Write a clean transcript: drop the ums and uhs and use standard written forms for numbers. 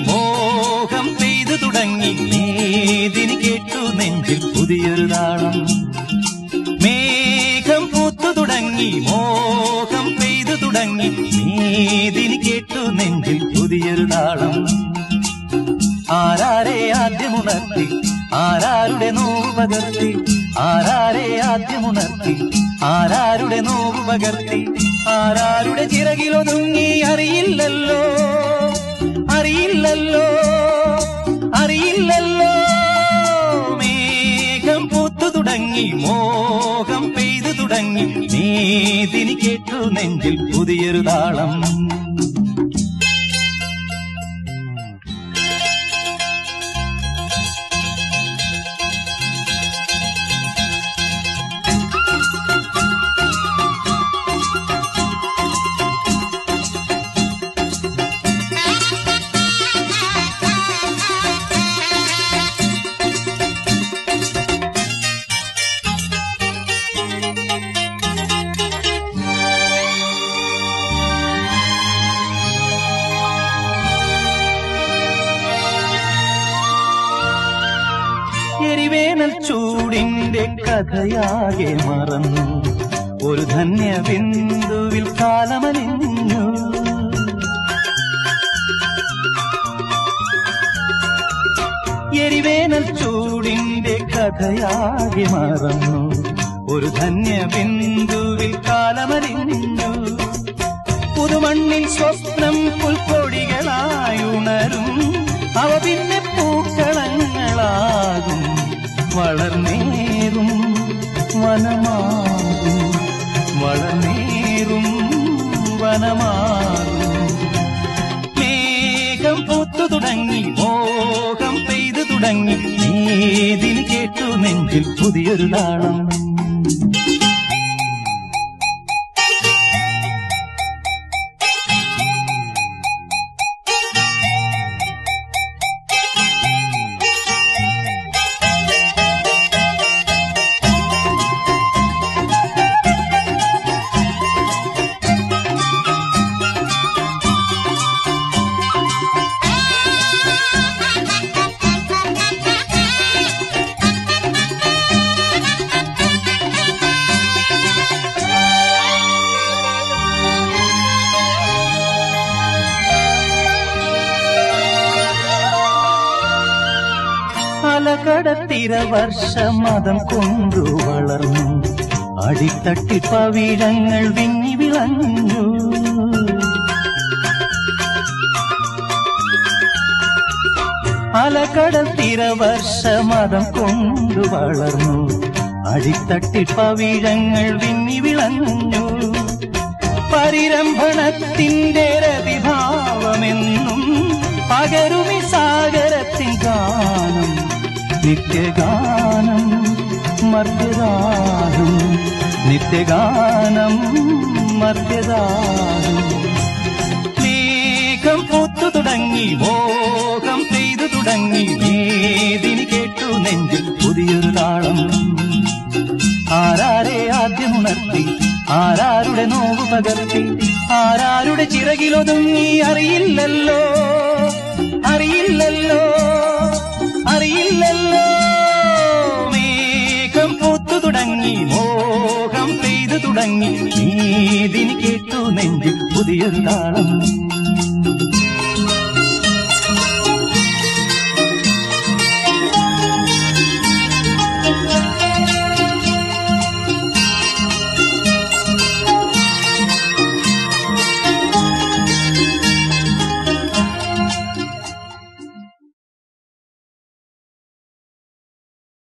മോഹം പെയ്തു തുടങ്ങി മേദിനി കേട്ടു നെഞ്ചിൽ പുതിയൊരു താളം. മേഘം പൂത്തു തുടങ്ങി മോഹം പെയ്തു തുടങ്ങി മേദിനി കേട്ടു നെഞ്ചിൽ പുതിയൊരു താളം. ആരാരെ ആദ്യമുണർത്തി ആരാരുടെ നോവ് പകർത്തി, ആരാരെ ആദ്യമുണർത്തി ആരാരുടെ നോവ് പകർത്തി, ആരാരുടെ ചിറകിലൊതുങ്ങി അറിയില്ലല്ലോ അറിയില്ലല്ലോ അറിയില്ലല്ലോ. മേഘം പൂത്തു തുടങ്ങി മോഹം പെയ്തു തുടങ്ങി മേദിനി കേട്ടു നെഞ്ചിൽ പുതിയൊരു താളം. എരിവേനൽ ചൂടിന്റെ കഥയാകെ മറന്നു, ഒരു ധന്യ ബിന്ദുവിൽ കാലമലിഞ്ഞു. എരിവേനൽ ചൂടിന്റെ കഥയാകെ മറന്നു, ഒരു ധന്യ ബിന്ദുവിൽ കാലമലിഞ്ഞു. പുതുമണ്ണിൽ സ്വപ്നം പുൽക്കൊടികളായുണരും, അവ പിന്നെ പൂക്കളങ്ങളാകും. വളർന്നേറും വനമാകും, വളർന്നേറും വനമാകും. മേഘം പൂത്തു തുടങ്ങി മോഹം പെയ്തു തുടങ്ങി മേദിനി കേട്ടു നെഞ്ചിൽ പുതിയൊരു താളം. അലകടത്തിര വർഷമതം കൊണ്ടു വളർന്നു, അടിത്തട്ടി പവിഴങ്ങൾ വിങ്ങി വിളഞ്ഞു. അലകടത്തിര വർഷമതം കൊണ്ടു വളർന്നു, അടിത്തട്ടി പവിഴങ്ങൾ വിങ്ങി വിളഞ്ഞു. പരിരംഭണത്തിന്റെ രതിഭാവമെന്നും പകരുമി സാഗരത്തിൻ ഗാനം. നിത്യഗാനം മർത്യദാനം, നിത്യഗാനം മർത്യദാനം. മേഘം പൂത്തു തുടങ്ങി മോഹം പെയ്തു തുടങ്ങി മേദിനി കേട്ടു നെഞ്ചിൽ പുതിയൊരു താളം. ആരാരെ ആദ്യമുണർത്തി ആരാരുടെ നോവ് പകർത്തി, ആരാരുടെ ചിറകിലൊതുങ്ങി അറിയില്ലല്ലോ അറിയില്ലല്ലോ അറിയില്ലല്ലോ. മേഘം പൂത്തു തുടങ്ങി മോഹം പെയ്തു തുടങ്ങി മേദിനി കേട്ടു നെഞ്ചിൽ പുതിയൊരു താളം.